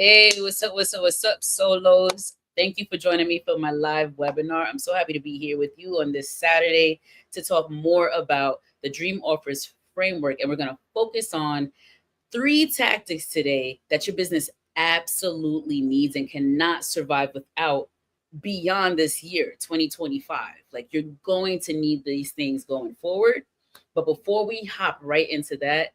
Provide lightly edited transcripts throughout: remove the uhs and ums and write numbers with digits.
Hey, what's up, solos? Thank you for joining me for my live webinar. I'm so happy to be here with you on this Saturday to talk more about the Dream Offers Framework. And we're going to focus on 3 tactics today that your business absolutely needs and cannot survive without beyond this year, 2025. Like, you're going to need these things going forward. But before we hop right into that,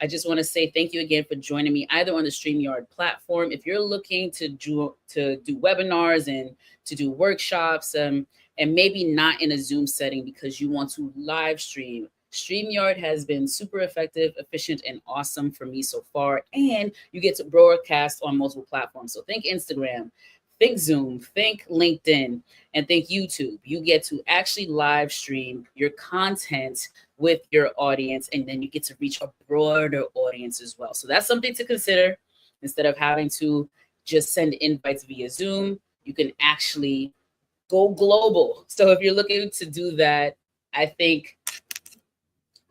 I just want to say thank you again for joining me either on the StreamYard platform. If you're looking to do webinars and to do workshops, and maybe not in a Zoom setting because you want to live stream, StreamYard has been super effective, efficient, and awesome for me so far. And you get to broadcast on multiple platforms. So think Instagram, think Zoom, think LinkedIn, and think YouTube. You get to actually live stream your content with your audience, and then you get to reach a broader audience as well. So that's something to consider. Instead of having to just send invites via Zoom, you can actually go global. So if you're looking to do that, I think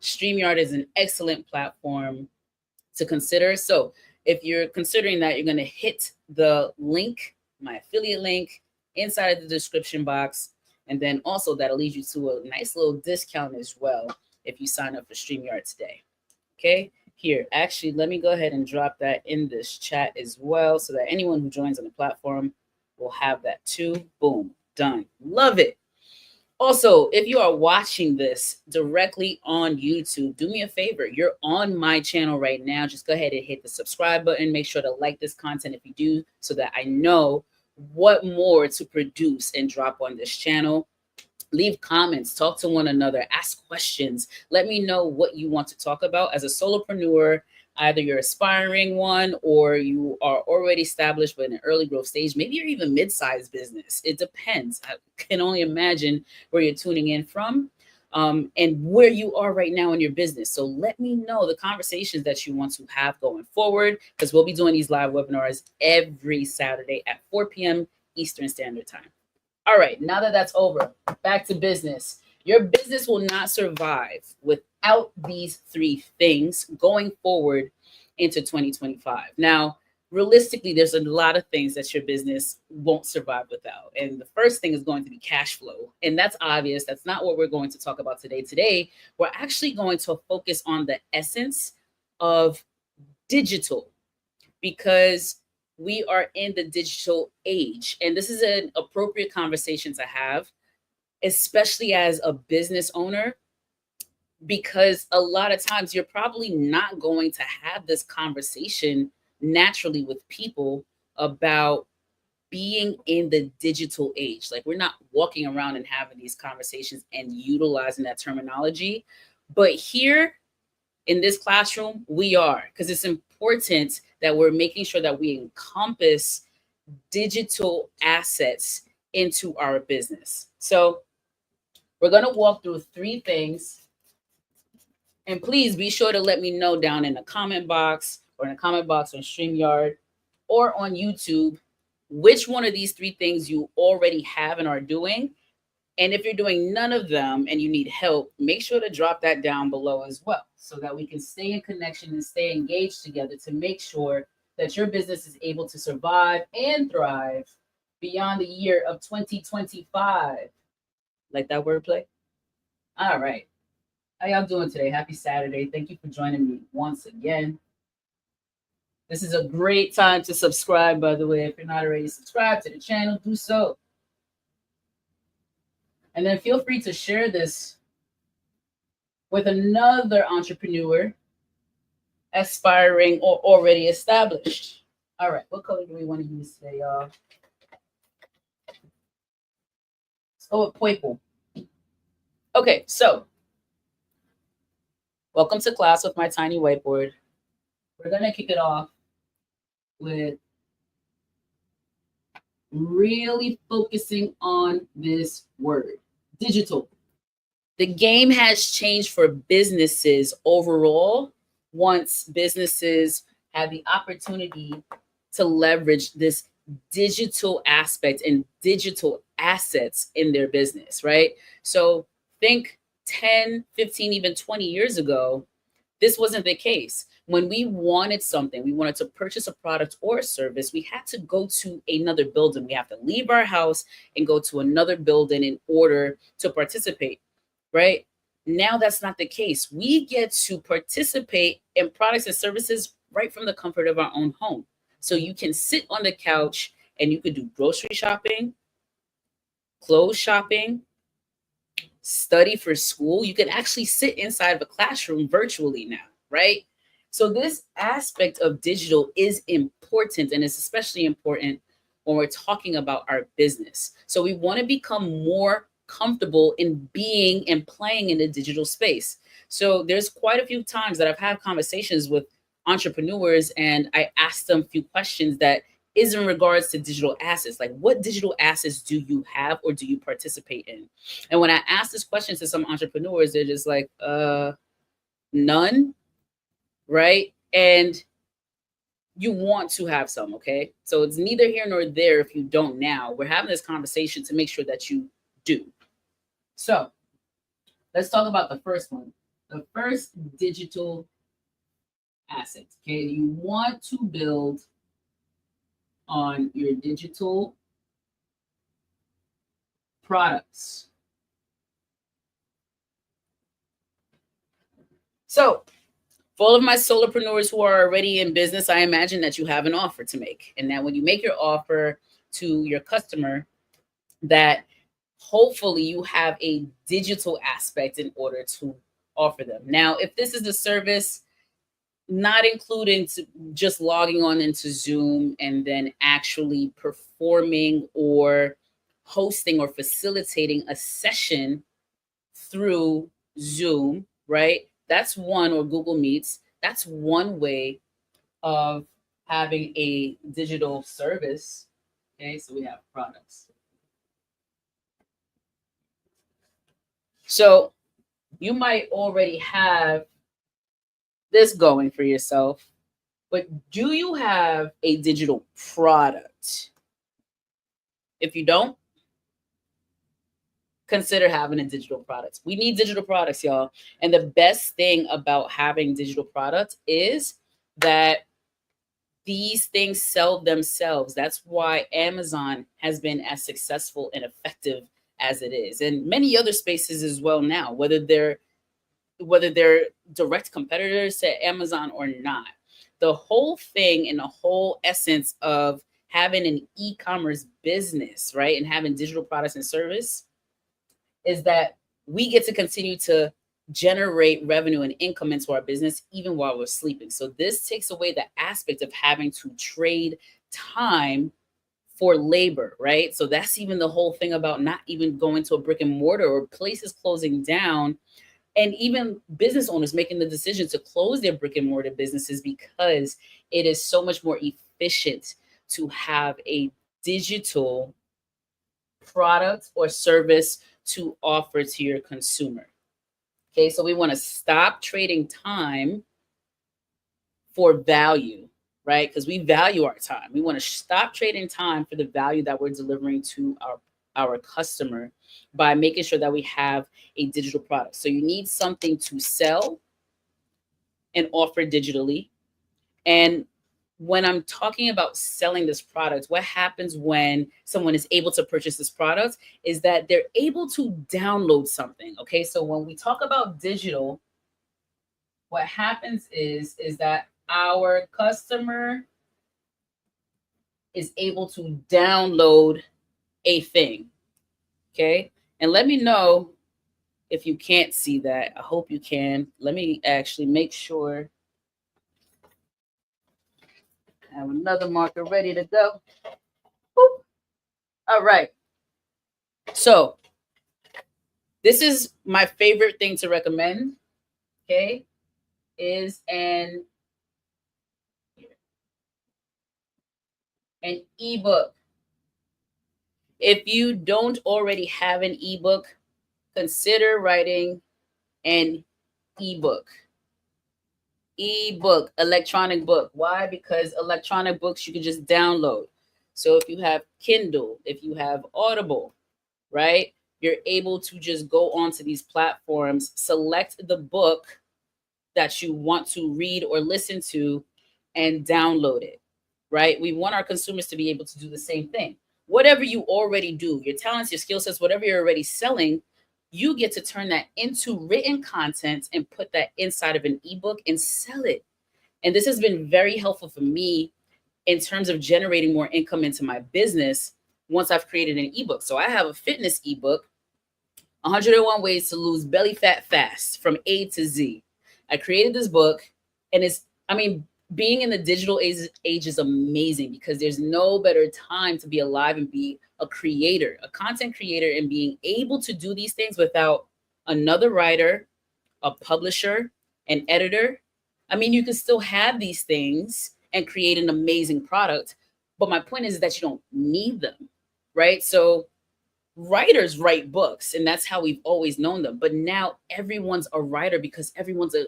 StreamYard is an excellent platform to consider. So if you're considering that, you're going to hit the link, my affiliate link, inside of the description box. And then also that'll lead you to a nice little discount as well if you sign up for StreamYard today. Okay, here, actually, let me go ahead and drop that in this chat as well so that anyone who joins on the platform will have that too. Boom, done. Love it. Also, if you are watching this directly on YouTube, do me a favor. You're on my channel right now. Just go ahead and hit the subscribe button. Make sure to like this content if you do, so that I know what more to produce and drop on this channel. Leave comments, talk to one another, ask questions. Let me know what you want to talk about. As a solopreneur, either you're aspiring one or you are already established but in an early growth stage. Maybe you're even mid-sized business. It depends. I can only imagine where you're tuning in from and where you are right now in your business. So let me know the conversations that you want to have going forward, because we'll be doing these live webinars every Saturday at 4 p.m. Eastern Standard Time. All right, now that that's over, back to business. Your business will not survive without these 3 things going forward into 2025. Now, realistically, there's a lot of things that your business won't survive without. And the first thing is going to be cash flow. And that's obvious. That's not what we're going to talk about today. Today, we're actually going to focus on the essence of digital, because we are in the digital age. And this is an appropriate conversation to have, especially as a business owner, because a lot of times you're probably not going to have this conversation naturally with people about being in the digital age. Like, we're not walking around and having these conversations and utilizing that terminology. But here in this classroom, we are, because it's important that we're making sure that we encompass digital assets into our business. So we're going to walk through 3 things. And please be sure to let me know down in the comment box, or in the comment box on StreamYard or on YouTube, which one of these 3 things you already have and are doing. And if you're doing none of them and you need help, make sure to drop that down below as well, so that we can stay in connection and stay engaged together to make sure that your business is able to survive and thrive beyond the year of 2025. Like that wordplay? All right. How y'all doing today? Happy Saturday. Thank you for joining me once again. This is a great time to subscribe, by the way. If you're not already subscribed to the channel, do so. And then feel free to share this with another entrepreneur, aspiring or already established. All right, what color do we want to use today, y'all? Let's go with purple. Okay, so welcome to class with my tiny whiteboard. We're going to kick it off with really focusing on this word, digital. The game has changed for businesses overall once businesses have the opportunity to leverage this digital aspect and digital assets in their business, right? So think 10, 15, even 20 years ago, This wasn't the case. When we wanted something, we wanted to purchase a product or a service, we had to go to another building. We have to leave our house and go to another building in order to participate, right? Now that's not the case. We get to participate in products and services right from the comfort of our own home. So you can sit on the couch and you could do grocery shopping, clothes shopping, study for school. You can actually sit inside of a classroom virtually now, right? So this aspect of digital is important, and it's especially important when we're talking about our business. So we want to become more comfortable in being and playing in the digital space. So there's quite a few times that I've had conversations with entrepreneurs and I asked them a few questions that is in regards to digital assets. Like, what digital assets do you have or do you participate in? And when I ask this question to some entrepreneurs, they're just like, none, right? And you want to have some, okay? So it's neither here nor there if you don't now. We're having this conversation to make sure that you do. So let's talk about the first one. The first digital asset, okay? You want to build on your digital products. So for all of my solopreneurs who are already in business, I imagine that you have an offer to make. And that when you make your offer to your customer, that hopefully you have a digital aspect in order to offer them. Now, if this is a service, not including just logging on into Zoom and then actually performing or hosting or facilitating a session through Zoom, right? That's one, or Google Meets. That's one way of having a digital service. Okay, so we have products. So you might already have this going for yourself, but do you have a digital product? If you don't, consider having a digital product. We need digital products, y'all. And the best thing about having digital products is that these things sell themselves. That's why Amazon has been as successful and effective as it is, and many other spaces as well now, whether they're direct competitors to Amazon or not. The whole thing and the whole essence of having an e-commerce business, right, and having digital products and service is that we get to continue to generate revenue and income into our business even while we're sleeping. So this takes away the aspect of having to trade time for labor, right? So that's even the whole thing about not even going to a brick and mortar or places closing down, and even business owners making the decision to close their brick and mortar businesses because it is so much more efficient to have a digital product or service to offer to your consumer. Okay, so we want to stop trading time for value, right? Because we value our time. We want to stop trading time for the value that we're delivering to our customer by making sure that we have a digital product. So you need something to sell and offer digitally. And when I'm talking about selling this product, what happens when someone is able to purchase this product is that they're able to download something. Okay, so when we talk about digital, what happens is that our customer is able to download a thing. Okay, and let me know if you can't see that. I hope you can. Let me actually make sure I have another marker ready to go. Boop. All right. So this is my favorite thing to recommend, okay, is an ebook. If you don't already have an ebook, consider writing an ebook. Ebook, electronic book. Why? Because electronic books you can just download. So if you have Kindle, if you have Audible, right, you're able to just go onto these platforms, select the book, that you want to read or listen to and download it, right? We want our consumers to be able to do the same thing. Whatever you already do, your talents, your skill sets, whatever you're already selling, you get to turn that into written content and put that inside of an ebook and sell it. And this has been very helpful for me in terms of generating more income into my business once I've created an ebook. So I have a fitness ebook, 101 Ways to Lose Belly Fat Fast from A to Z. I created this book, and being in the digital age is amazing because there's no better time to be alive and be a creator, a content creator, and being able to do these things without another writer, a publisher, an editor. You can still have these things and create an amazing product, but my point is that you don't need them, right? So writers write books, and that's how we've always known them. But now everyone's a writer because everyone's a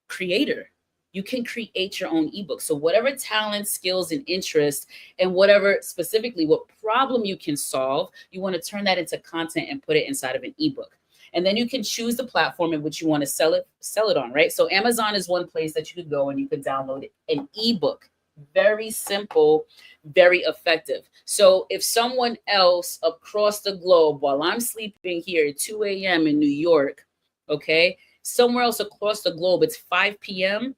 creator. You can create your own ebook. So whatever talent, skills, and interests, and whatever specifically what problem you can solve, you want to turn that into content and put it inside of an ebook. And then you can choose the platform in which you want to sell it on, right? So Amazon is one place that you could go and you could download an ebook. Very simple, very effective. So if someone else across the globe, while I'm sleeping here at 2 a.m. in New York, okay, somewhere else across the globe, it's 5 p.m.,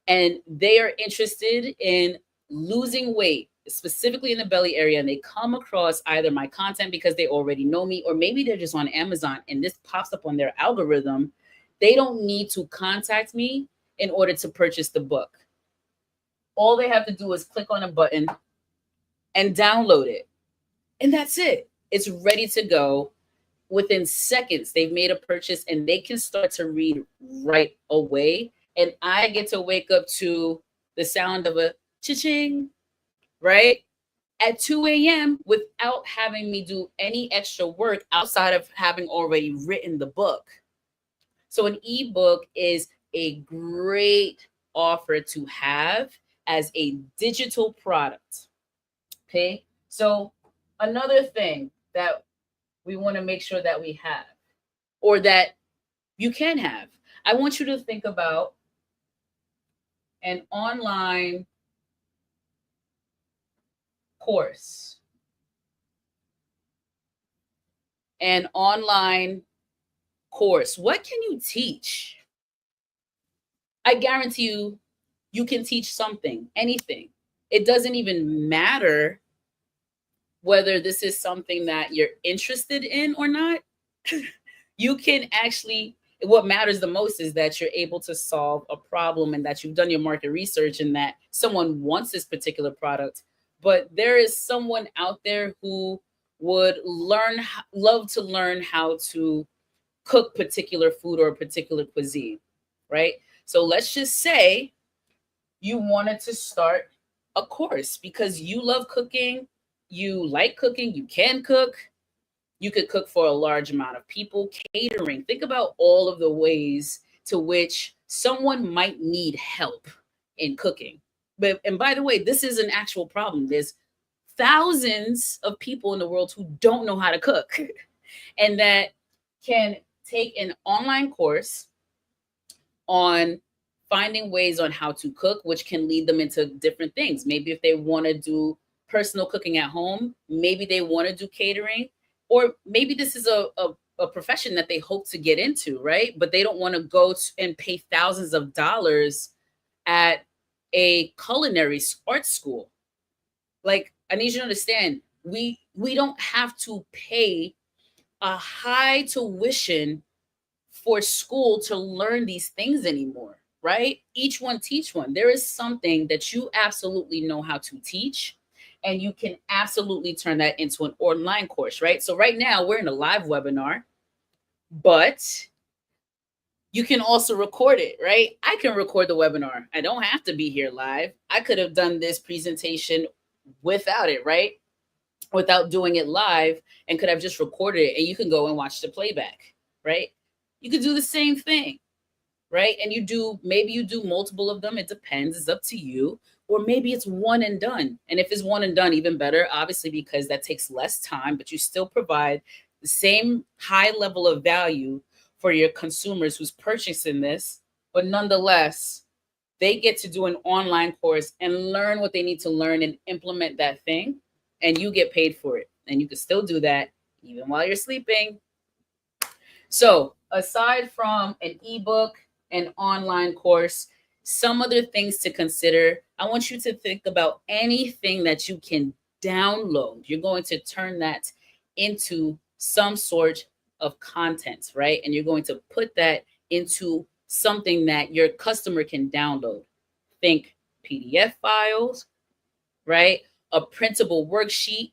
and they are interested in losing weight, specifically in the belly area, and they come across either my content because they already know me, or maybe they're just on Amazon and this pops up on their algorithm, they don't need to contact me in order to purchase the book. All they have to do is click on a button and download it. And that's it. It's ready to go. Within seconds, they've made a purchase and they can start to read right away. And I get to wake up to the sound of a cha-ching, right? At 2 a.m. without having me do any extra work outside of having already written the book. So an ebook is a great offer to have as a digital product. Okay. So another thing that we want to make sure that we have, or that you can have, I want you to think about an online course. An online course. What can you teach? I guarantee you, you can teach something, anything. It doesn't even matter whether this is something that you're interested in or not. You can actually, what matters the most is that you're able to solve a problem and that you've done your market research and that someone wants this particular product. But there is someone out there who would love to learn how to cook particular food or a particular cuisine, right? So let's just say you wanted to start a course because you love cooking, you like cooking, you can cook, you could cook for a large amount of people. Catering, think about all of the ways to which someone might need help in cooking. And by the way, this is an actual problem. There's thousands of people in the world who don't know how to cook and that can take an online course on finding ways on how to cook, which can lead them into different things. Maybe if they want to do personal cooking at home, maybe they want to do catering, or maybe this is a profession that they hope to get into, right? But they don't want to go and pay thousands of dollars at a culinary art school. Like, I need you to understand, we don't have to pay a high tuition for school to learn these things anymore, right? Each one teach one. There is something that you absolutely know how to teach, and you can absolutely turn that into an online course, right? So right now we're in a live webinar, but you can also record it, right? I can record the webinar. I don't have to be here live. I could have done this presentation without it, right? Without doing it live, and could have just recorded it, and you can go and watch the playback, right? You could do the same thing, right? And maybe you do multiple of them. It depends. It's up to you. Or maybe it's one and done. And if it's one and done, even better, obviously, because that takes less time, but you still provide the same high level of value for your consumers who's purchasing this but nonetheless, they get to do an online course and learn what they need to learn and implement that thing, and you get paid for it. And you can still do that even while you're sleeping. So, aside from an ebook, an online course, some other things to consider. I want you to think about anything that you can download. You're going to turn that into some sort of content, right? And you're going to put that into something that your customer can download. Think PDF files, right? A printable worksheet.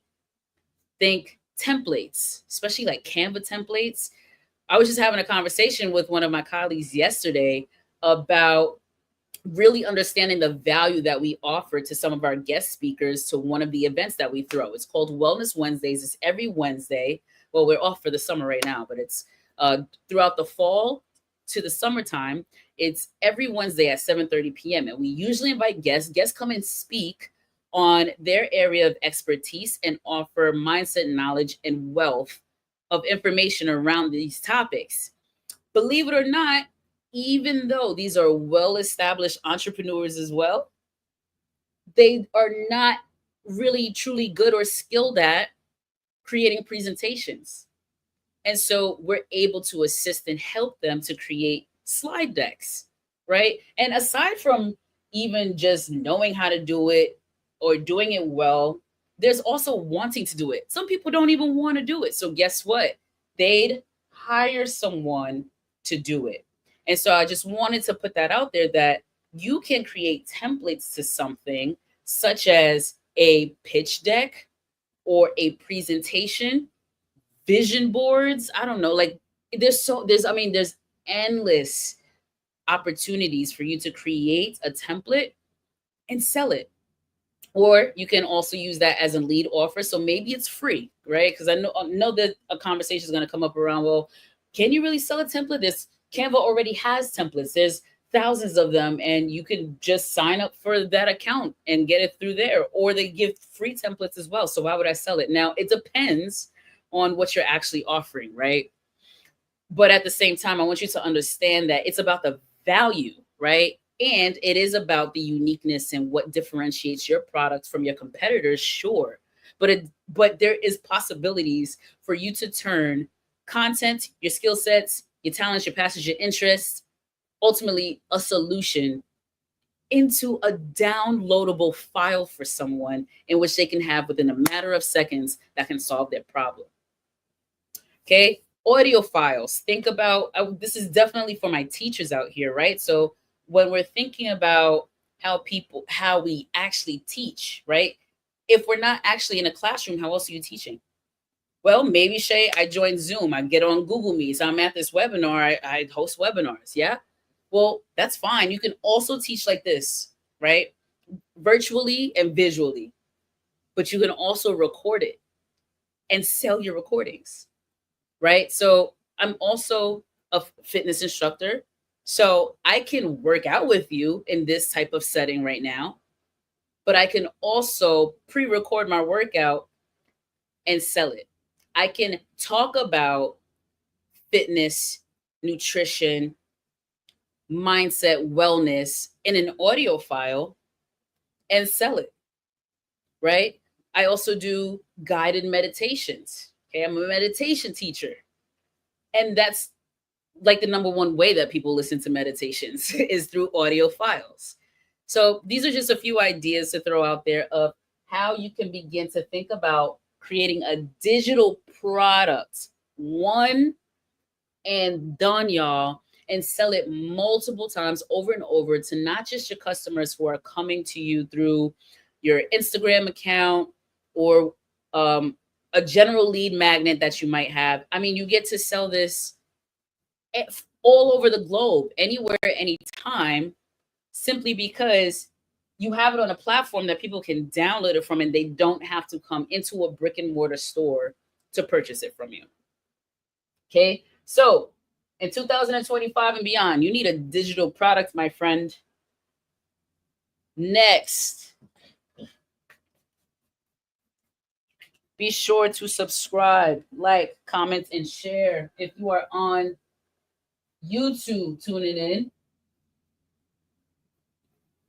Think templates, especially like Canva templates. I was just having a conversation with one of my colleagues yesterday about really understanding the value that we offer to some of our guest speakers to one of the events that we throw. It's called Wellness Wednesdays. It's every Wednesday. Well, we're off for the summer right now, but it's throughout the fall to the summertime. It's every Wednesday at 7:30 p.m. And we usually invite guests. Guests come and speak on their area of expertise and offer mindset knowledge and wealth of information around these topics. Believe it or not, even though these are well-established entrepreneurs as well, they are not really truly good or skilled at creating presentations. And so we're able to assist and help them to create slide decks, right? And aside from even just knowing how to do it or doing it well, there's also wanting to do it. Some people don't even want to do it. So guess what? They'd hire someone to do it. And so I just wanted to put that out there that you can create templates to something such as a pitch deck or a presentation, vision boards. I don't know, like there's endless opportunities for you to create a template and sell it. Or you can also use that as a lead offer. So maybe it's free, right? Because I know that a conversation is going to come up around, well, can you really sell a template? This Canva already has templates. There's thousands of them, and you can just sign up for that account and get it through there. Or they give free templates as well. So why would I sell it? Now, it depends on what you're actually offering, right? But at the same time, I want you to understand that it's about the value, right? And it is about the uniqueness and what differentiates your product from your competitors, sure. But there is possibilities for you to turn content, your skill sets, your talents, your passions, your interests, ultimately a solution into a downloadable file for someone in which they can have within a matter of seconds that can solve their problem. Okay. Audio files. Think about this is definitely for my teachers out here, right? So when we're thinking about how we actually teach, right? If we're not actually in a classroom, how else are you teaching? Well, maybe Shay, I joined Zoom, I get on Google Meets, I'm at this webinar, I host webinars. Yeah. Well, that's fine. You can also teach like this, right? Virtually and visually, but you can also record it and sell your recordings, right? So I'm also a fitness instructor. So I can work out with you in this type of setting right now, but I can also pre-record my workout and sell it. I can talk about fitness, nutrition, mindset, wellness in an audio file and sell it, right? I also do guided meditations. Okay, I'm a meditation teacher. And that's like the number one way that people listen to meditations is through audio files. So these are just a few ideas to throw out there of how you can begin to think about creating a digital product, one and done, y'all, and sell it multiple times over and over to not just your customers who are coming to you through your Instagram account or a general lead magnet that you might have. I mean, you get to sell this all over the globe, anywhere, anytime, simply because you have it on a platform that people can download it from and they don't have to come into a brick and mortar store to purchase it from you. Okay, so in 2025 and beyond, you need a digital product, my friend. Next, be sure to subscribe, like, comment, and share. If you are on YouTube tuning in,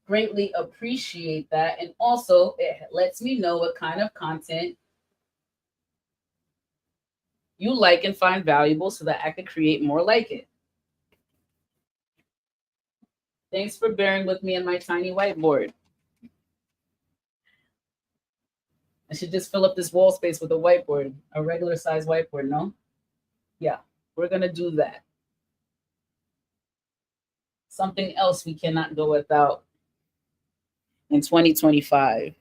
Greatly appreciate that. And also, it lets me know what kind of content you like and find valuable so that I could create more like it. Thanks for bearing with me on my tiny whiteboard. I should just fill up this wall space with a whiteboard, a regular size whiteboard, no? Yeah, we're going to do that. Something else we cannot go without in 2025,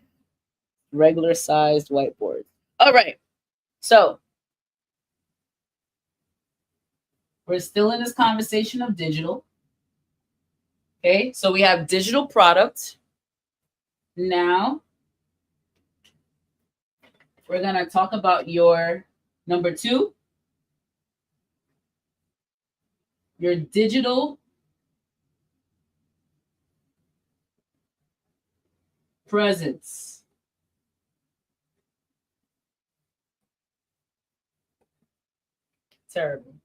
regular sized whiteboard. All right. So we're still in this conversation of digital. Okay. So we have digital product. Now we're going to talk about your number 2, your digital presence. Terrible.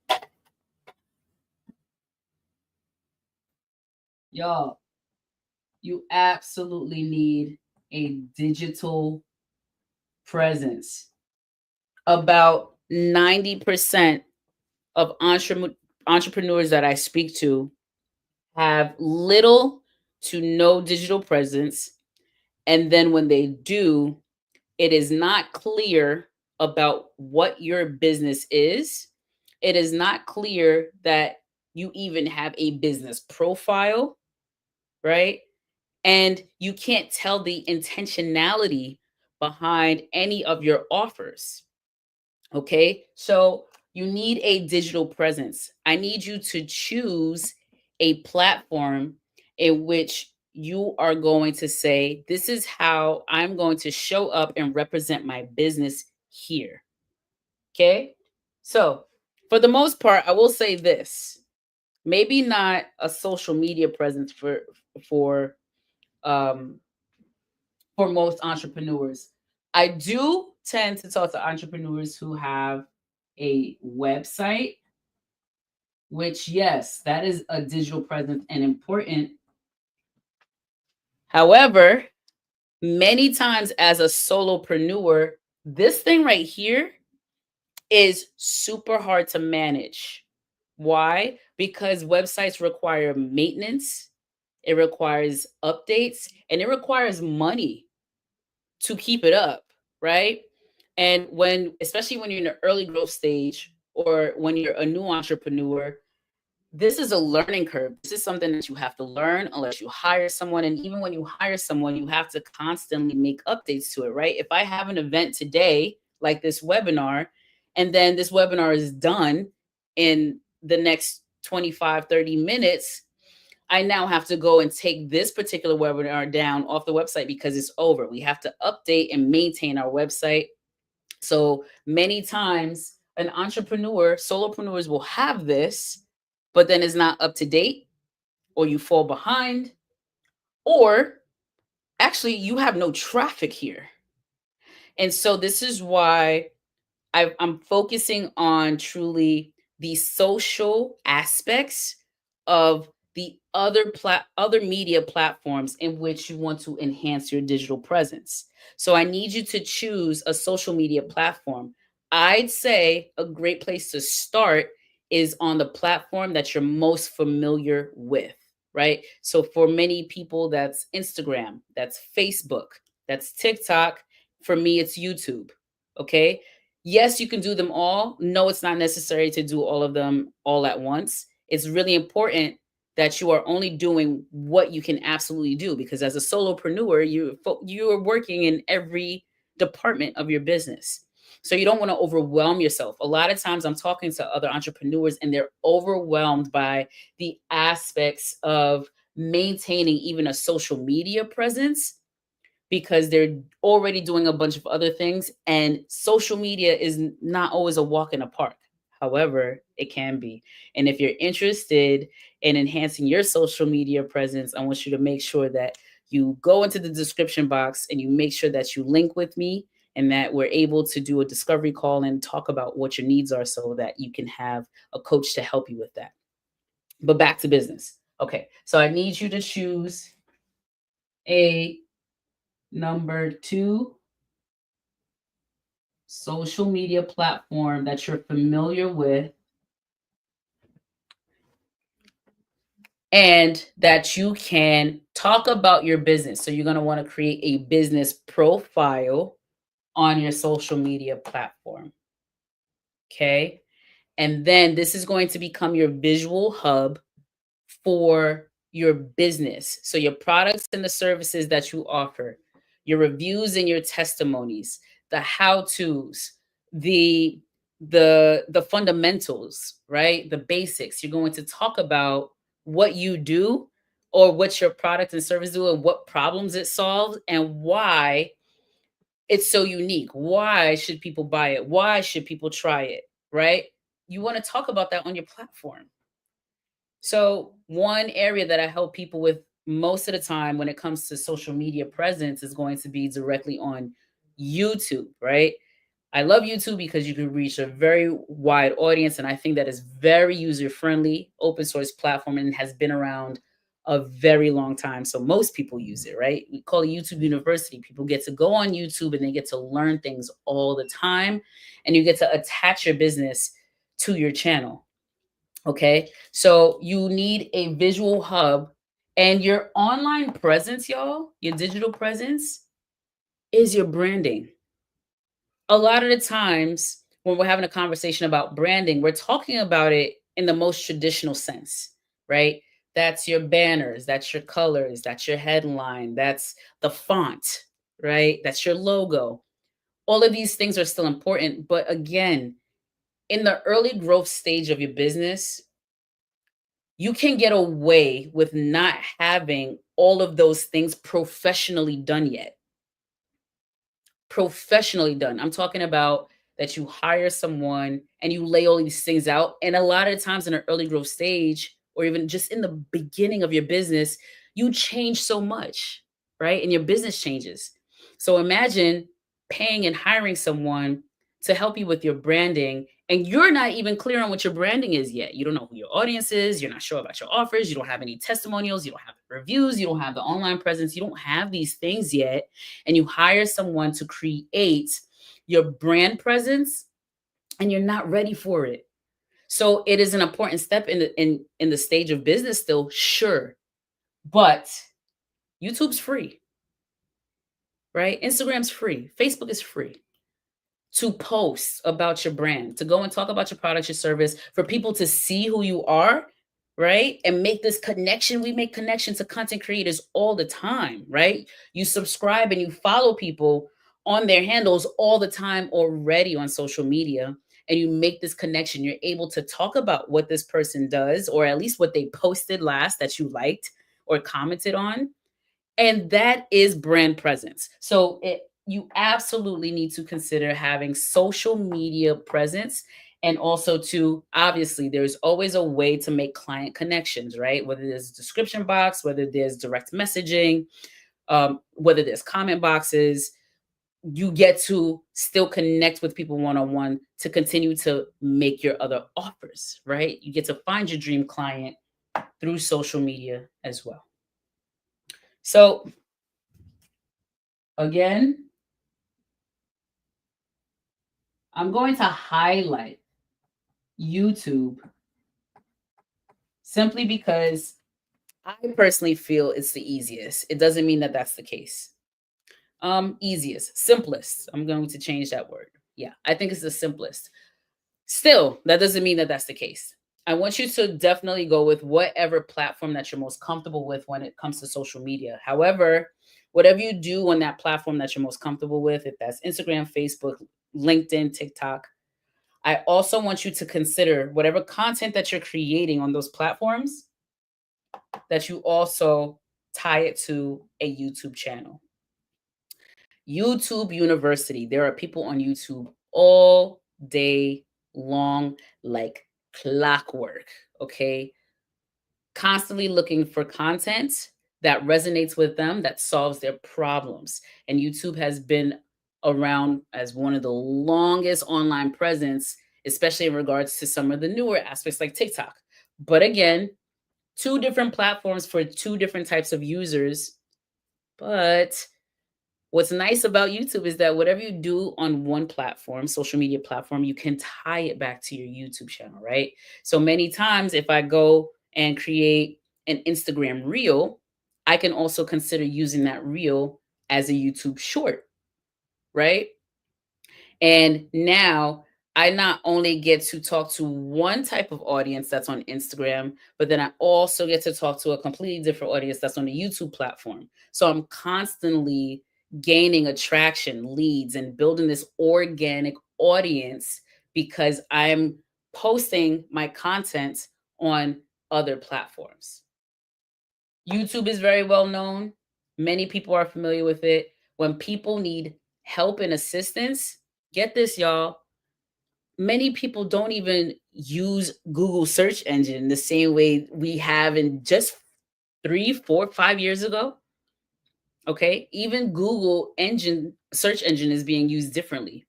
Y'all, you absolutely need a digital presence. About 90% of entrepreneurs that I speak to have little to no digital presence. And then when they do, it is not clear about what your business is. It is not clear that you even have a business profile, right? And you can't tell the intentionality behind any of your offers. Okay. So you need a digital presence. I need you to choose a platform in which you are going to say, this is how I'm going to show up and represent my business here. Okay. So for the most part, I will say this, maybe not a social media presence for um, for most entrepreneurs. I do tend to talk to entrepreneurs who have a website, which, yes, that is a digital presence and important. However, many times as a solopreneur, this thing right here is super hard to manage. Why? Because websites require maintenance, it requires updates, and it requires money to keep it up, right? And when, especially when you're in the early growth stage or when you're a new entrepreneur, this is a learning curve. This is something that you have to learn unless you hire someone. And even when you hire someone, you have to constantly make updates to it, right? If I have an event today, like this webinar, and then this webinar is done in the next 25, 30 minutes, I now have to go and take this particular webinar down off the website because it's over. We have to update and maintain our website. So many times an entrepreneur, solopreneurs will have this, but then it's not up to date, or you fall behind, or actually you have no traffic here. And so this is why I'm focusing on truly the social aspects of the other media platforms in which you want to enhance your digital presence. So I need you to choose a social media platform. I'd say a great place to start is on the platform that you're most familiar with, right? So for many people, that's Instagram, that's Facebook, that's TikTok. For me, it's YouTube. Okay. Yes, you can do them all. No, it's not necessary to do all of them all at once. It's really important that you are only doing what you can absolutely do, because as a solopreneur, you are working in every department of your business. So you don't want to overwhelm yourself. A lot of times I'm talking to other entrepreneurs and they're overwhelmed by the aspects of maintaining even a social media presence because they're already doing a bunch of other things, and social media is not always a walk in the park. However, it can be. And if you're interested in enhancing your social media presence, I want you to make sure that you go into the description box and you make sure that you link with me and that we're able to do a discovery call and talk about what your needs are so that you can have a coach to help you with that. But back to business. Okay, so I need you to choose A number 2 social media platform that you're familiar with and that you can talk about your business. So you're going to want to create a business profile on your social media platform. Okay. And then this is going to become your visual hub for your business. So your products and the services that you offer, your reviews and your testimonies, the how-tos, the the fundamentals, right? The basics. You're going to talk about what you do or what your product and service do and what problems it solves and why it's so unique. Why should people buy it? Why should people try it, right? You want to talk about that on your platform. So, one area that I help people with most of the time when it comes to social media presence is going to be directly on YouTube, right? I love YouTube because you can reach a very wide audience, and I think that is very user friendly, open source platform, and has been around a very long time. So most people use it, right? We call it YouTube University. People get to go on YouTube and they get to learn things all the time, and you get to attach your business to your channel. Okay. So you need a visual hub, and your online presence, y'all, your digital presence is your branding. A lot of the times when we're having a conversation about branding, we're talking about it in the most traditional sense, right? That's your banners, that's your colors, that's your headline, that's the font, right? That's your logo. All of these things are still important. But again, in the early growth stage of your business, you can get away with not having all of those things professionally done yet. Professionally done. I'm talking about that you hire someone and you lay all these things out. And a lot of times in an early growth stage, or even just in the beginning of your business, you change so much, right? And your business changes. So imagine paying and hiring someone to help you with your branding, and you're not even clear on what your branding is yet. You don't know who your audience is. You're not sure about your offers. You don't have any testimonials. You don't have reviews. You don't have the online presence. You don't have these things yet, and you hire someone to create your brand presence, and you're not ready for it. So it is an important step in the stage of business still, sure. But YouTube's free, right? Instagram's free. Facebook is free to post about your brand, to go and talk about your product, your service, for people to see who you are, right? And make this connection. We make connection to content creators all the time, right? You subscribe and you follow people on their handles all the time already on social media, and you make this connection. You're able to talk about what this person does, or at least what they posted last that you liked or commented on, and that is brand presence. So you absolutely need to consider having social media presence. And also, to obviously, there's always a way to make client connections, right? Whether there's a description box, whether there's direct messaging, whether there's comment boxes, you get to still connect with people one-on-one to continue to make your other offers, right? You get to find your dream client through social media as well. So again, I'm going to highlight YouTube simply because I personally feel it's the easiest. It doesn't mean that that's the case. Easiest, simplest. I'm going to change that word. Yeah, I think it's the simplest. Still, that doesn't mean that that's the case. I want you to definitely go with whatever platform that you're most comfortable with when it comes to social media. However, whatever you do on that platform that you're most comfortable with, if that's Instagram, Facebook, LinkedIn, TikTok, I also want you to consider whatever content that you're creating on those platforms, that you also tie it to a YouTube channel. YouTube University. There are people on YouTube all day long, like clockwork, okay? Constantly looking for content that resonates with them, that solves their problems. And YouTube has been around as one of the longest online presence, especially in regards to some of the newer aspects like TikTok. But again, two different platforms for two different types of users, But what's nice about YouTube is that whatever you do on one platform, social media platform, you can tie it back to your YouTube channel, right? So many times, if I go and create an Instagram reel, I can also consider using that reel as a YouTube short, right? And now I not only get to talk to one type of audience that's on Instagram, but then I also get to talk to a completely different audience that's on the YouTube platform. So I'm constantly gaining attraction, leads, and building this organic audience because I'm posting my content on other platforms. YouTube is very well known. Many people are familiar with it. When people need help and assistance, get this, y'all. Many people don't even use Google search engine the same way we have in just 3, 4, 5 years ago. Okay. Even Google engine search engine is being used differently.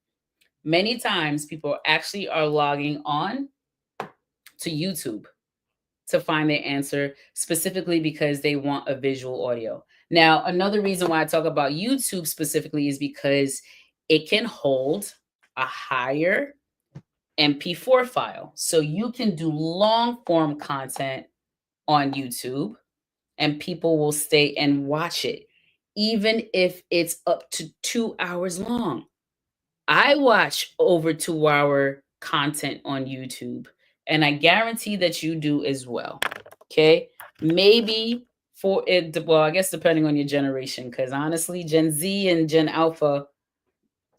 Many times people actually are logging on to YouTube to find their answer, specifically because they want a visual audio. Now, another reason why I talk about YouTube specifically is because it can hold a higher MP4 file. So you can do long form content on YouTube and people will stay and watch it, even if it's up to 2 hours long. I watch over 2 hour content on YouTube, and I guarantee that you do as well. Okay. Maybe for it, well, I guess depending on your generation, because honestly, Gen Z and Gen Alpha,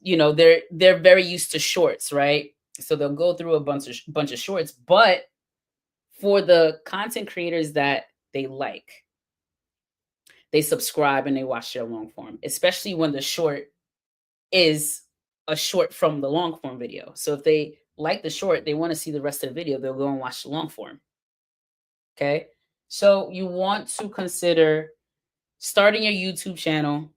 they're very used to shorts, right? So they'll go through a bunch of shorts, but for the content creators that they like, they subscribe and they watch their long form, especially when the short is a short from the long form video. So if they like the short, they want to see the rest of the video, they'll go and watch the long form. Okay. So you want to consider starting your YouTube channel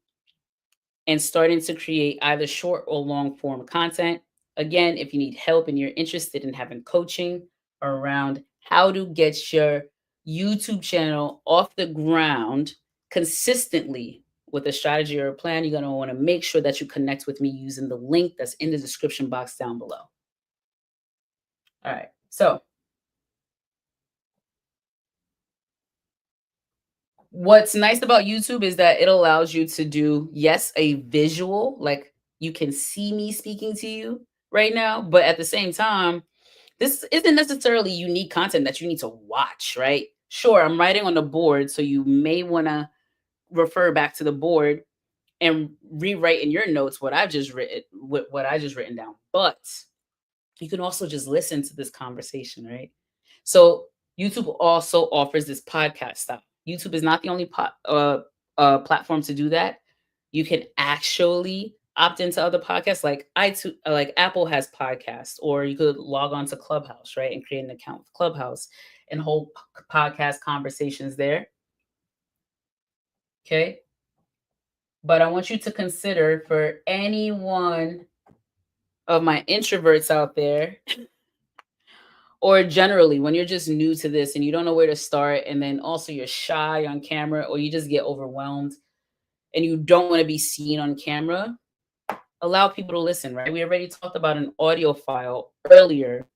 and starting to create either short or long form content. Again, if you need help and you're interested in having coaching around how to get your YouTube channel off the ground consistently with a strategy or a plan, you're going to want to make sure that you connect with me using the link that's in the description box down below. All right. So, what's nice about YouTube is that it allows you to do, yes, a visual, like you can see me speaking to you right now, but at the same time, this isn't necessarily unique content that you need to watch, right? Sure, I'm writing on the board, so you may want to refer back to the board and rewrite in your notes what I just written down. But you can also just listen to this conversation, right? So YouTube also offers this podcast style. YouTube is not the only platform to do that. You can actually opt into other podcasts like like Apple has podcasts, or you could log on to Clubhouse, right, and create an account with Clubhouse and hold podcast conversations there. Okay. But I want you to consider, for any one of my introverts out there, or generally when you're just new to this and you don't know where to start, and then also you're shy on camera, or you just get overwhelmed and you don't want to be seen on camera, allow people to listen, right? We already talked about an audio file earlier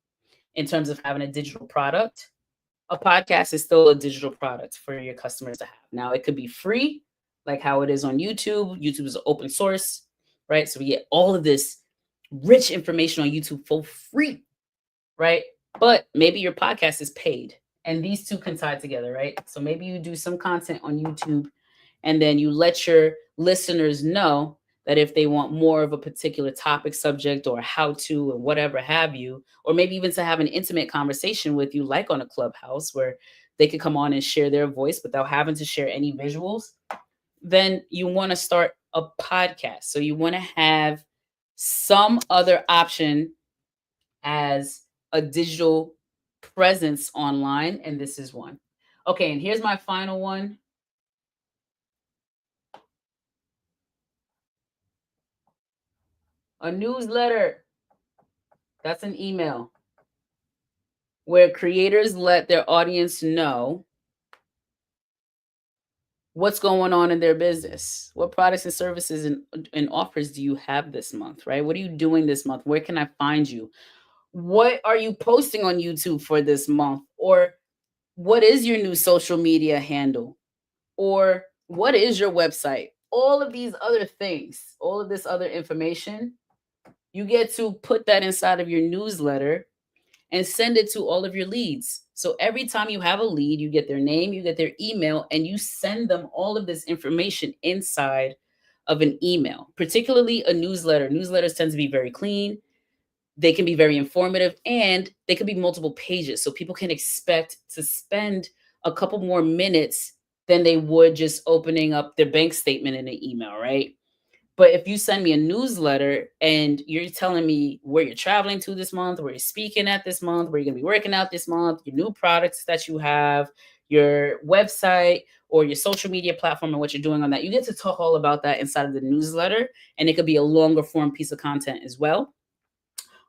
in terms of having a digital product. A podcast is still a digital product for your customers to have. Now, it could be free, like how it is on YouTube. YouTube is open source, right? So we get all of this rich information on YouTube for free, right? But maybe your podcast is paid, and these two can tie together, right? So maybe you do some content on YouTube and then you let your listeners know that if they want more of a particular topic, subject, or how to, or whatever have you, or maybe even to have an intimate conversation with you, like on a Clubhouse, where they could come on and share their voice without having to share any visuals, then you want to start a podcast. So you want to have some other option as a digital presence online, and this is one. Okay, and here's my final one. A newsletter. That's an email where creators let their audience know what's going on in their business. What products and services and offers do you have this month, right? What are you doing this month? Where can I find you? What are you posting on YouTube for this month? Or what is your new social media handle? Or what is your website? All of these other things, all of this other information, you get to put that inside of your newsletter and send it to all of your leads. So every time you have a lead, you get their name, you get their email, and you send them all of this information inside of an email, particularly a newsletter. Newsletters tend to be very clean, they can be very informative, and they can be multiple pages. So people can expect to spend a couple more minutes than they would just opening up their bank statement in an email, right? But if you send me a newsletter and you're telling me where you're traveling to this month, where you're speaking at this month, where you're going to be working out this month, your new products that you have, your website or your social media platform and what you're doing on that, you get to talk all about that inside of the newsletter. And it could be a longer form piece of content as well.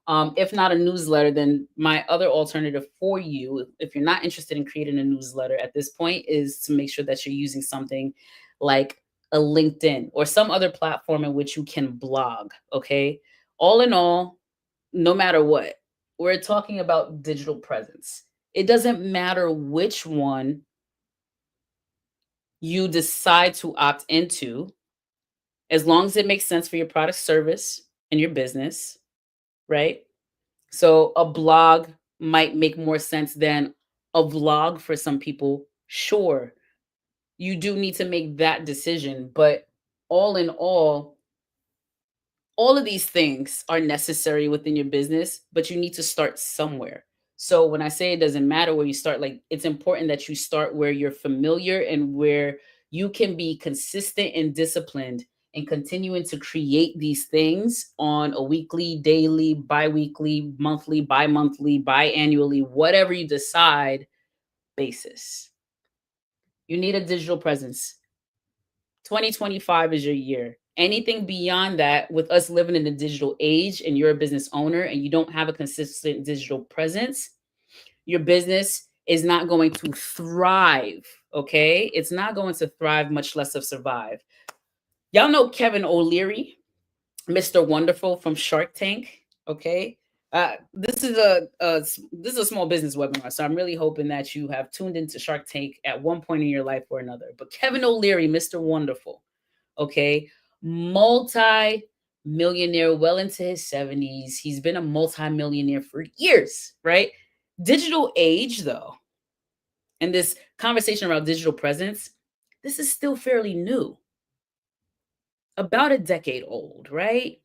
If not a newsletter, then my other alternative for you, if you're not interested in creating a newsletter at this point, is to make sure that you're using something like a LinkedIn or some other platform in which you can blog. Okay. All in all, no matter what, we're talking about digital presence. It doesn't matter which one you decide to opt into, as long as it makes sense for your product, service, and your business, right? So a blog might make more sense than a vlog for some people. Sure, you do need to make that decision, but all in all of these things are necessary within your business, but you need to start somewhere. So when I say it doesn't matter where you start, like it's important that you start where you're familiar and where you can be consistent and disciplined and continuing to create these things on a weekly, daily, bi-weekly, monthly, bi-monthly, biannually, whatever you decide basis. You need a digital presence. 2025 is your year. Anything beyond that, with us living in the digital age and you're a business owner and you don't have a consistent digital presence, your business is not going to thrive. Okay. It's not going to thrive, much less of survive. Y'all know Kevin O'Leary, Mr. Wonderful from Shark Tank. Okay. This is a small business webinar, so I'm really hoping that you have tuned into Shark Tank at one point in your life or another. But Kevin O'Leary, Mr. Wonderful, okay, multi-millionaire, well into his 70s. He's been a multi-millionaire for years, right? Digital age, though, and this conversation around digital presence, this is still fairly new, about a decade old, right?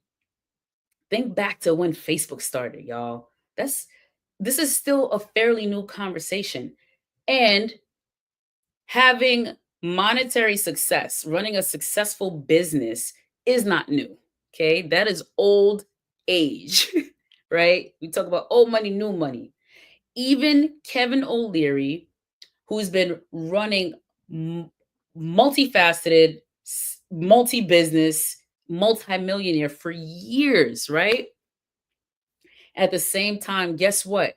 Think back to when Facebook started, y'all. That's This is still a fairly new conversation. And having monetary success, running a successful business is not new. Okay? That is old age, right? We talk about old money, new money. Even Kevin O'Leary, who's been running multifaceted, multi business, multi-millionaire for years, right? At the same time, guess what?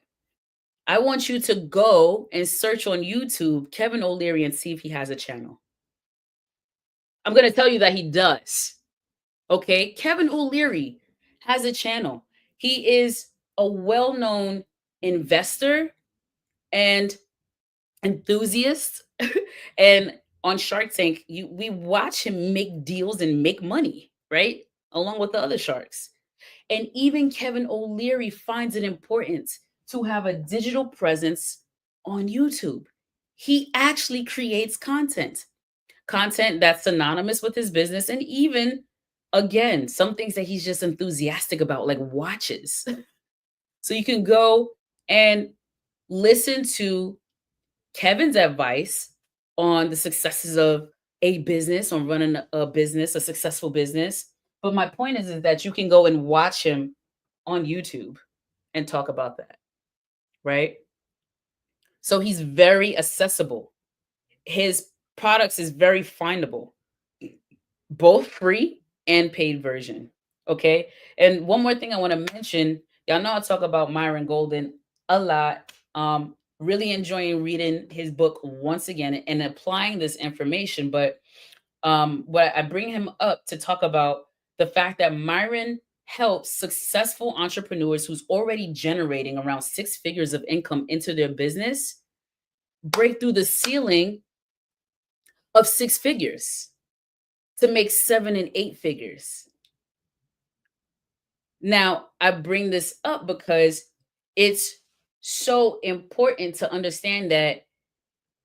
I want you to go and search on YouTube Kevin O'Leary and see if he has a channel. I'm going to tell you that he does. Okay. Kevin O'Leary has a channel. He is a well known investor and enthusiast. And on Shark Tank, we watch him make deals and make money, right? Along with the other sharks. And even Kevin O'Leary finds it important to have a digital presence on YouTube. He actually creates content that's synonymous with his business, and even, again, some things that he's just enthusiastic about, like watches. So you can go and listen to Kevin's advice on the successes of a business, on running a business, a successful business. But my point is that you can go and watch him on YouTube and talk about that, right? So he's very accessible. His products is very findable, both free and paid version. Okay. And one more thing I want to mention, y'all know I talk about Myron Golden a lot. Really enjoying reading his book once again and applying this information. But what I bring him up to talk about the fact that Myron helps successful entrepreneurs who's already generating around 6 figures of income into their business break through the ceiling of 6 figures to make 7 and 8 figures. Now, I bring this up because it's so important to understand that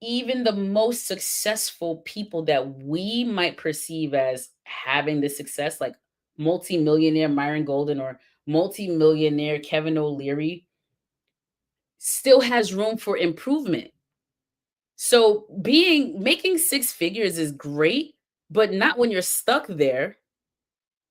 even the most successful people that we might perceive as having the success, like multimillionaire Myron Golden or multimillionaire Kevin O'Leary, still has room for improvement. So making 6 figures is great, but not when you're stuck there.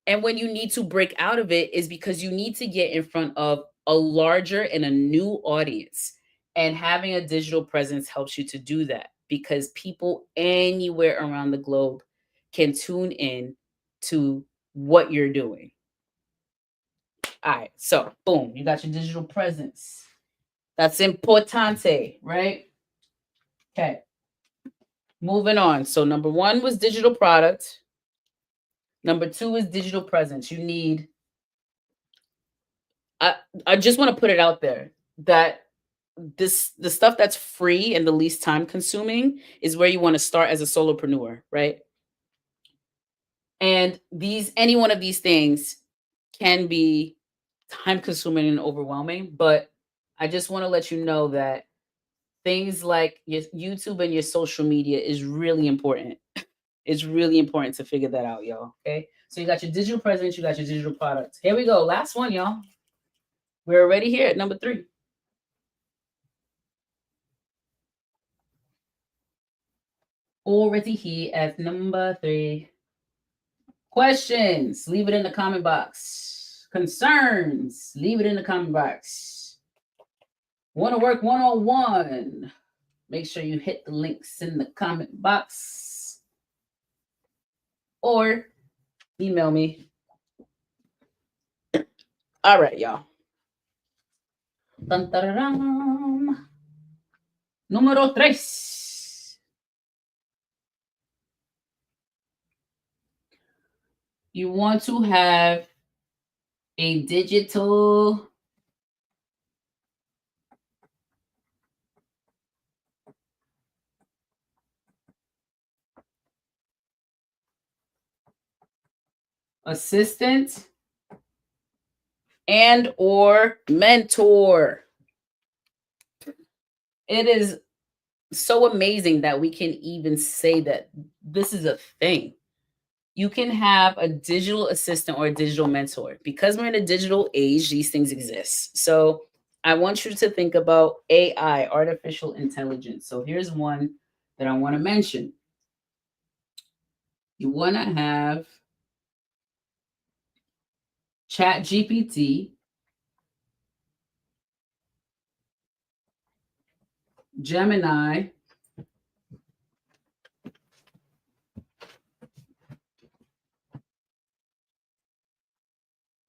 And when you need to break out of it is because you need to get in front of a larger and a new audience. And having a digital presence helps you to do that because people anywhere around the globe can tune in to what you're doing. All right, so boom, you got your digital presence. That's importante, right? Okay. Moving on. So number 1 was digital product. Number 2 is digital presence. You need I just want to put it out there that the stuff that's free and the least time consuming is where you want to start as a solopreneur, right? And any one of these things can be time consuming and overwhelming, but I just want to let you know that things like your YouTube and your social media is really important. It's really important to figure that out, y'all. Okay. So you got your digital presence, you got your digital products. Here we go. Last one, y'all. We're already here at number 3. Already here at number 3. Questions, leave it in the comment box. Concerns, leave it in the comment box. Want to work one-on-one? Make sure you hit the links in the comment box. Or email me. All right, y'all. Dun-dun-dun-dun. Número 3. You want to have a digital assistant and or mentor. It is so amazing that we can even say that this is a thing. You can have a digital assistant or a digital mentor. Because we're in a digital age, these things exist. So I want you to think about AI, artificial intelligence. So here's one that I want to mention. You want to have Chat GPT, Gemini,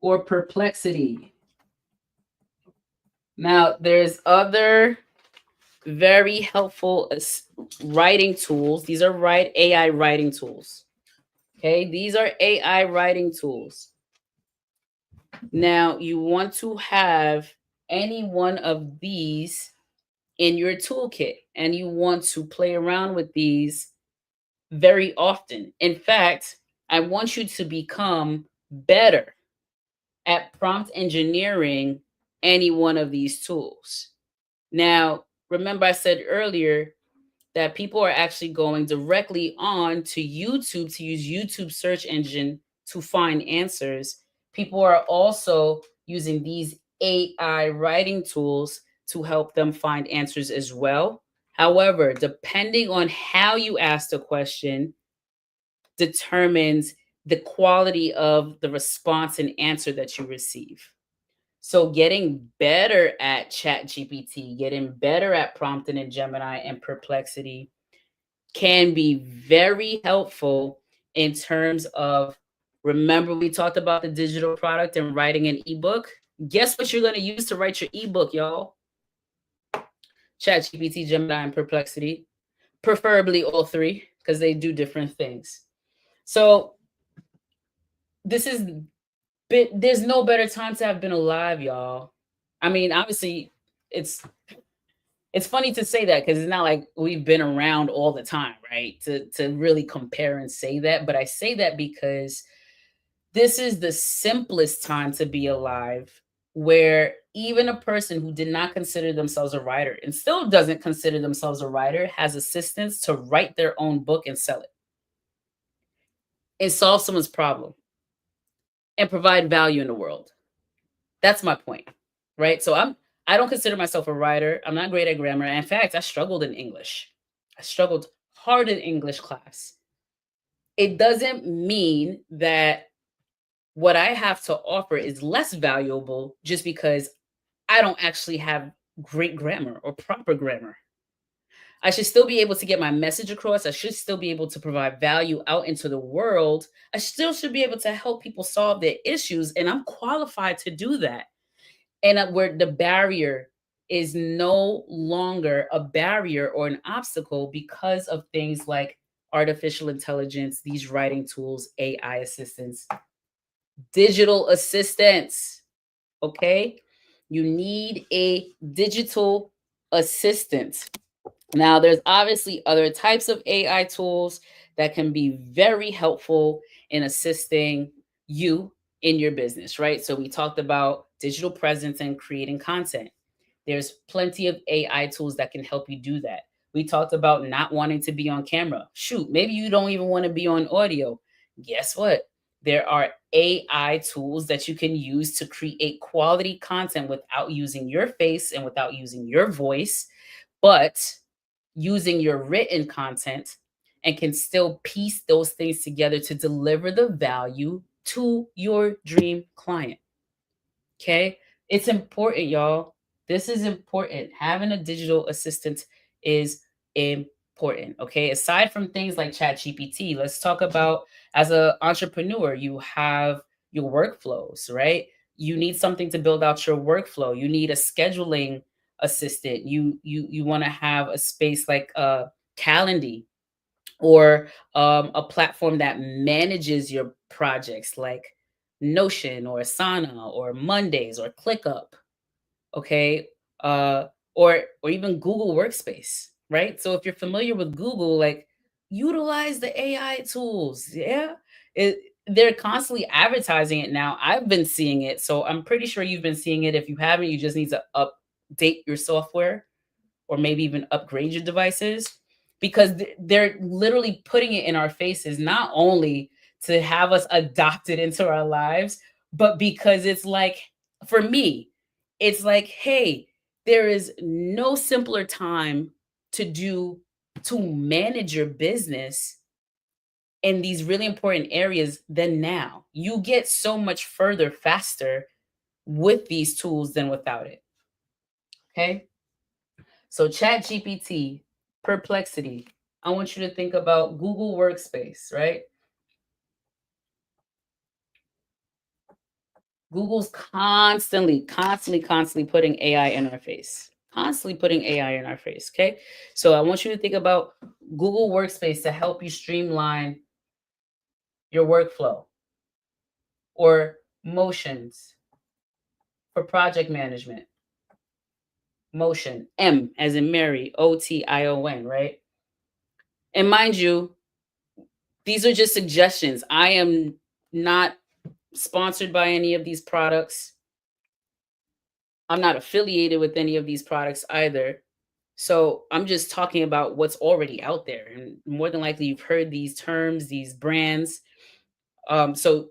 or Perplexity. Now, there's other very helpful writing tools. These are AI writing tools. Okay, these are AI writing tools. Now, you want to have any one of these in your toolkit, and you want to play around with these very often. In fact, I want you to become better at prompt engineering any one of these tools. Now, remember I said earlier that people are actually going directly on to YouTube to use YouTube search engine to find answers. People are also using these AI writing tools to help them find answers as well. However, depending on how you ask the question determines the quality of the response and answer that you receive. So getting better at Chat GPT, getting better at prompting in Gemini and Perplexity can be very helpful in terms of, remember we talked about the digital product and writing an ebook? Guess what you're going to use to write your ebook, y'all? ChatGPT, Gemini, and Perplexity, preferably all three because they do different things. So this is there's no better time to have been alive, y'all. I mean, obviously, it's it's funny to say that because it's not like we've been around all the time, right? To really compare and say that, but I say that because this is the simplest time to be alive, where even a person who did not consider themselves a writer and still doesn't consider themselves a writer has assistance to write their own book and sell it and solve someone's problem and provide value in the world. That's my point, right? So I don't consider myself a writer. I'm not great at grammar. In fact, I struggled in English. I struggled hard in English class. It doesn't mean that what I have to offer is less valuable just because I don't actually have great grammar or proper grammar. I should still be able to get my message across. I should still be able to provide value out into the world. I still should be able to help people solve their issues. And I'm qualified to do that. And where the barrier is no longer a barrier or an obstacle because of things like artificial intelligence, these writing tools, AI assistants, digital assistants. Okay. You need a digital assistant. Now, there's obviously other types of AI tools that can be very helpful in assisting you in your business, right? So we talked about digital presence and creating content. There's plenty of AI tools that can help you do that. We talked about not wanting to be on camera. Shoot, maybe you don't even want to be on audio. Guess what? There are AI tools that you can use to create quality content without using your face and without using your voice, but using your written content, and can still piece those things together to deliver the value to your dream client. Okay. It's important, y'all. This is important. Having a digital assistant is important. Okay. Aside from things like ChatGPT, let's talk about as an entrepreneur, you have your workflows, right? You need something to build out your workflow. You need a scheduling assistant. You want to have a space like Calendly, or a platform that manages your projects like Notion or Asana or Mondays or ClickUp, okay? Or even Google Workspace, right? So if you're familiar with Google, like, utilize the AI tools. Yeah. It they're constantly advertising it now. I've been seeing it, so I'm pretty sure you've been seeing it. If you haven't, you just need to update your software or maybe even upgrade your devices, because they're literally putting it in our faces, not only to have us adopt it into our lives, but because it's like, for me, it's like, hey, there is no simpler time to manage your business in these really important areas than now. You get so much further faster with these tools than without it. Okay. So Chat GPT, Perplexity. I want you to think about Google Workspace, right? Google's constantly putting AI in our face. Constantly putting AI in our face. Okay. So I want you to think about Google Workspace to help you streamline your workflow, or motions for project management. Motion, M as in Mary, OTION, right? And mind you, these are just suggestions. I am not sponsored by any of these products. I'm not affiliated with any of these products either. So I'm just talking about what's already out there. And more than likely, you've heard these terms, these brands. So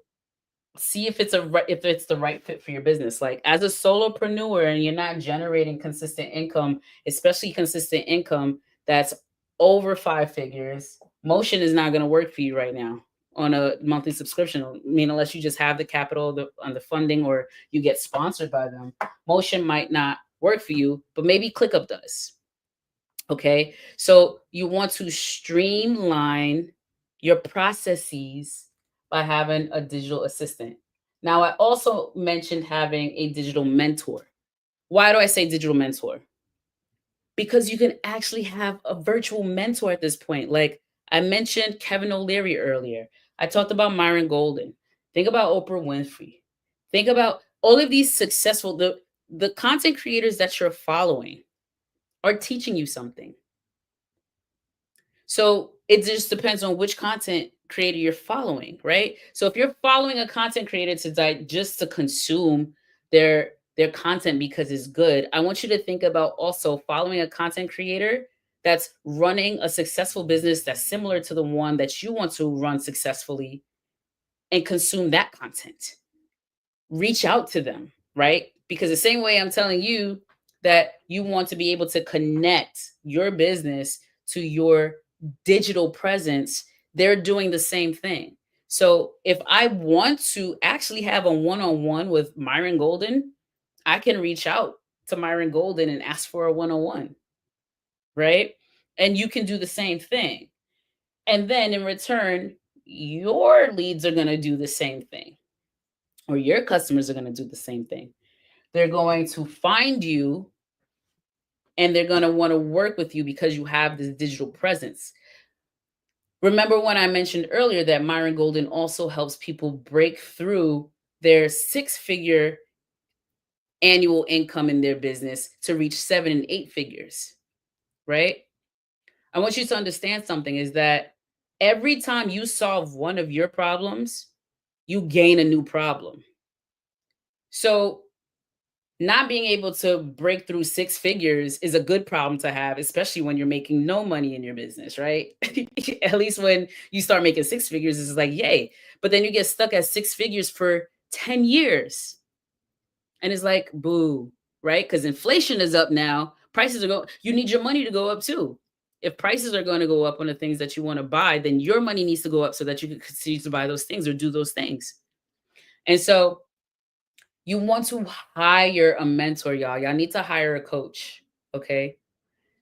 see if if it's the right fit for your business. Like, as a solopreneur and you're not generating consistent income, especially consistent income that's over 5 figures, motion is not going to work for you right now on a monthly subscription. I mean, unless you just have the capital, on the funding, or you get sponsored by them, motion might not work for you, but maybe ClickUp does. Okay. So you want to streamline your processes by having a digital assistant. Now, I also mentioned having a digital mentor. Why do I say digital mentor? because you can actually have a virtual mentor at this point. Like I mentioned Kevin O'Leary earlier. I talked about Myron Golden. Think about Oprah Winfrey. Think about all of these successful the content creators that you're following are teaching you something. So it just depends on which content creator you're following, right? So if you're following a content creator just to consume their content because it's good, I want you to think about also following a content creator that's running a successful business that's similar to the one that you want to run successfully and consume that content. Reach out to them, right? Because the same way I'm telling you that you want to be able to connect your business to your digital presence, they're doing the same thing. So if I want to actually have a one-on-one with Myron Golden, I can reach out to Myron Golden and ask for a one-on-one, right? And you can do the same thing. And then in return, your leads are going to do the same thing, or your customers are going to do the same thing. They're going to find you and they're going to want to work with you because you have this digital presence. Remember when I mentioned earlier that Myron Golden also helps people break through their six-figure annual income in their business to reach 7 and 8 figures, right? I want you to understand something is that every time you solve one of your problems, you gain a new problem. So not being able to break through 6 figures is a good problem to have, especially when you're making no money in your business, right? At least when you start making 6 figures, it's like, yay. But then you get stuck at 6 figures for 10 years. And it's like, boo, right? Because inflation is up now. Prices are going, you need your money to go up too. If prices are going to go up on the things that you want to buy, then your money needs to go up so that you can continue to buy those things or do those things. And so you want to hire a mentor, y'all. Y'all need to hire a coach, okay?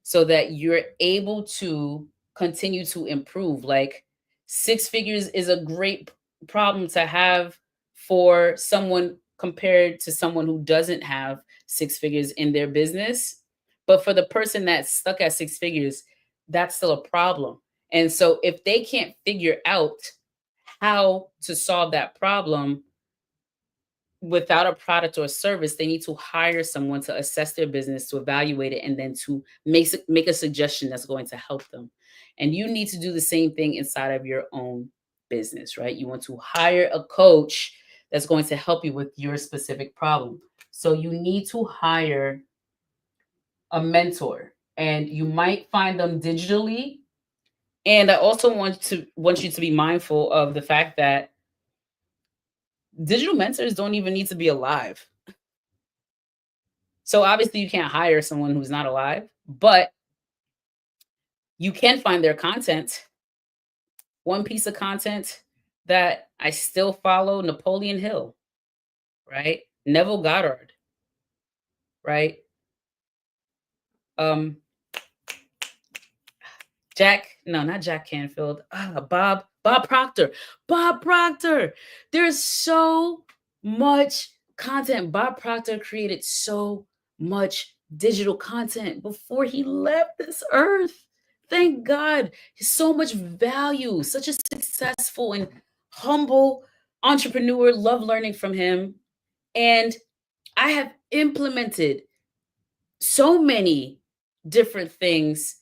So that you're able to continue to improve. Like 6 figures is a great problem to have for someone compared to someone who doesn't have 6 figures in their business. But for the person that's stuck at 6 figures, that's still a problem. And so if they can't figure out how to solve that problem, without a product or a service, they need to hire someone to assess their business, to evaluate it, and then to make a suggestion that's going to help them. And you need to do the same thing inside of your own business, right? You want to hire a coach that's going to help you with your specific problem. So you need to hire a mentor, and you might find them digitally. And I also want you to be mindful of the fact that digital mentors don't even need to be alive. So obviously you can't hire someone who's not alive, but you can find their content. One piece of content that I still follow, Napoleon Hill, right? Neville Goddard, right? Um, not Jack Canfield. Bob Proctor. Bob Proctor. There's so much content. Bob Proctor created so much digital content before he left this earth. Thank God. So much value, such a successful and humble entrepreneur. Love learning from him. And I have implemented so many different things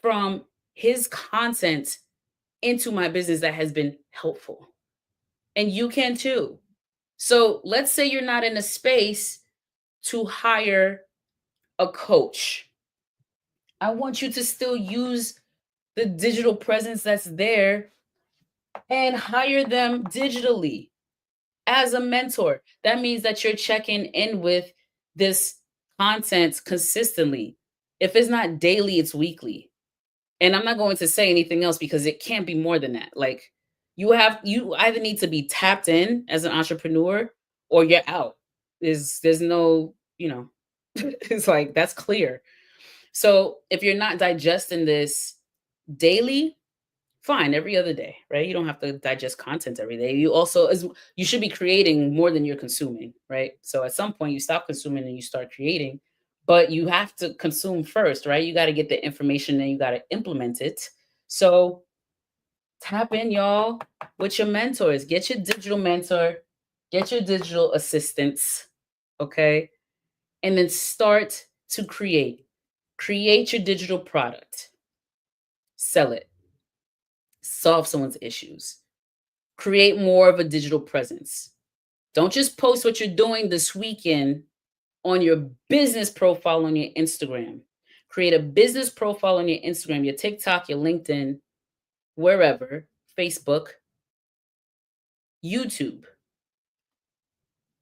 from his content into my business that has been helpful. And you can too. So let's say you're not in a space to hire a coach. I want you to still use the digital presence that's there and hire them digitally as a mentor. That means that you're checking in with this content consistently. If it's not daily, it's weekly. And I'm not going to say anything else because it can't be more than that. Like you either need to be tapped in as an entrepreneur or you're out. There's no, it's like that's clear. So if you're not digesting this daily, fine, every other day, right? You don't have to digest content every day. You should be creating more than you're consuming, right? So at some point you stop consuming and you start creating, but you have to consume first, right? You got to get the information and you got to implement it. So tap in, y'all, with your mentors. Get your digital mentor, get your digital assistants, okay? And then start to create. Create your digital product, sell it, solve someone's issues, create more of a digital presence. Don't just post what you're doing this weekend on your business profile on your Instagram. Create a business profile on your Instagram, your TikTok, your LinkedIn, wherever, Facebook, YouTube.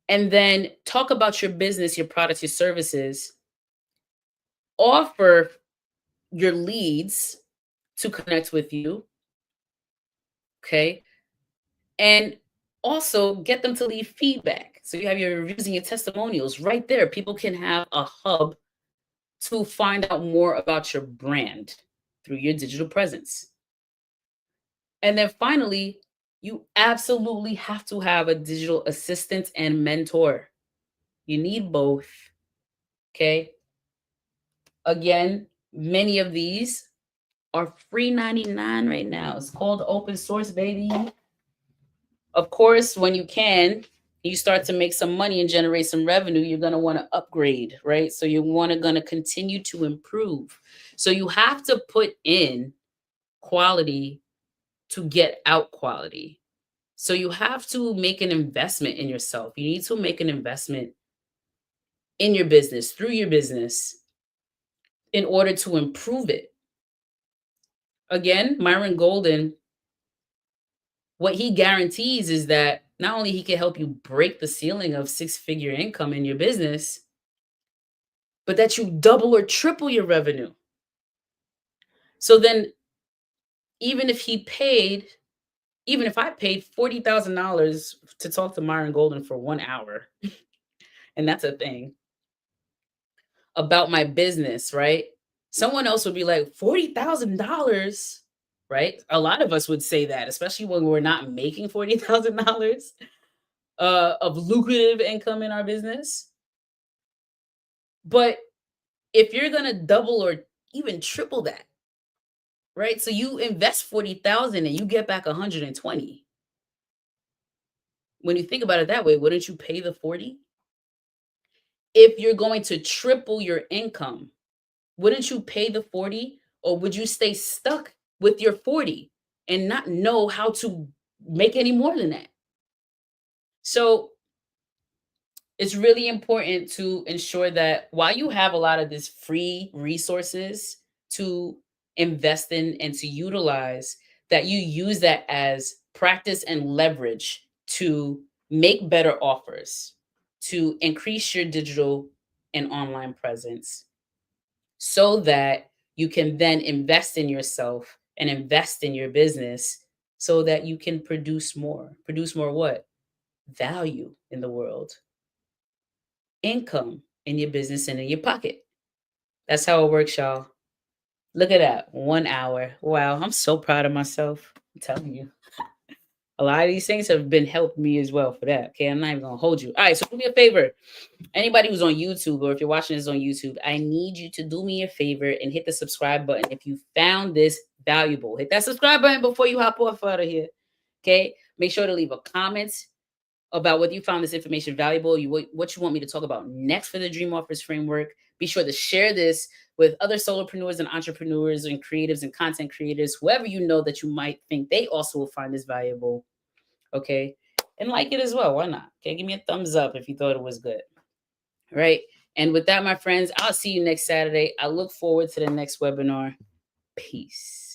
And then talk about your business, your products, your services. Offer your leads to connect with you. Okay. And also get them to leave feedback. So you have your reviews and your testimonials right there. People can have a hub to find out more about your brand through your digital presence. And then finally, you absolutely have to have a digital assistant and mentor. You need both. Okay. Again, many of these are free 99 right now. It's called open source, baby. Of course, when you start to make some money and generate some revenue, you're going to want to upgrade, right? So you want to going to continue to improve. So you have to put in quality to get out quality. So you have to make an investment in yourself. You need to make an investment in your business, through your business, in order to improve it. Again, Myron Golden, what he guarantees is that not only he can help you break the ceiling of six-figure income in your business, but that you double or triple your revenue. So then even if I paid $40,000 to talk to Myron Golden for 1 hour, and that's a thing, about my business, right? Someone else would be like, $40,000, right? A lot of us would say that, especially when we're not making $40,000 of lucrative income in our business. But if you're going to double or even triple that, right? So you invest 40,000 and you get back 120. When you think about it that way, wouldn't you pay the 40? If you're going to triple your income, wouldn't you pay the 40, or would you stay stuck with your 40 and not know how to make any more than that? So it's really important to ensure that while you have a lot of this free resources to invest in and to utilize, that you use that as practice and leverage to make better offers, to increase your digital and online presence, so that you can then invest in yourself and invest in your business so that you can produce more. Produce more what? Value in the world, income in your business and in your pocket. That's how it works, y'all. Look at that, 1 hour. Wow, I'm so proud of myself. I'm telling you. A lot of these things have been helping me as well for that. Okay, I'm not even gonna hold you. All right, so do me a favor. Anybody who's on YouTube, or if you're watching this on YouTube, I need you to do me a favor and hit the subscribe button if you found this valuable. Hit that subscribe button before you hop off out of here. Okay, make sure to leave a comment about whether you found this information valuable, what you want me to talk about next for the Dream Offers Framework. Be sure to share this with other solopreneurs and entrepreneurs and creatives and content creators, whoever you know that you might think they also will find this valuable. Okay, and like it as well. Why not? Okay, give me a thumbs up if you thought it was good. Right. And with that, my friends, I'll see you next Saturday. I look forward to the next webinar. Peace.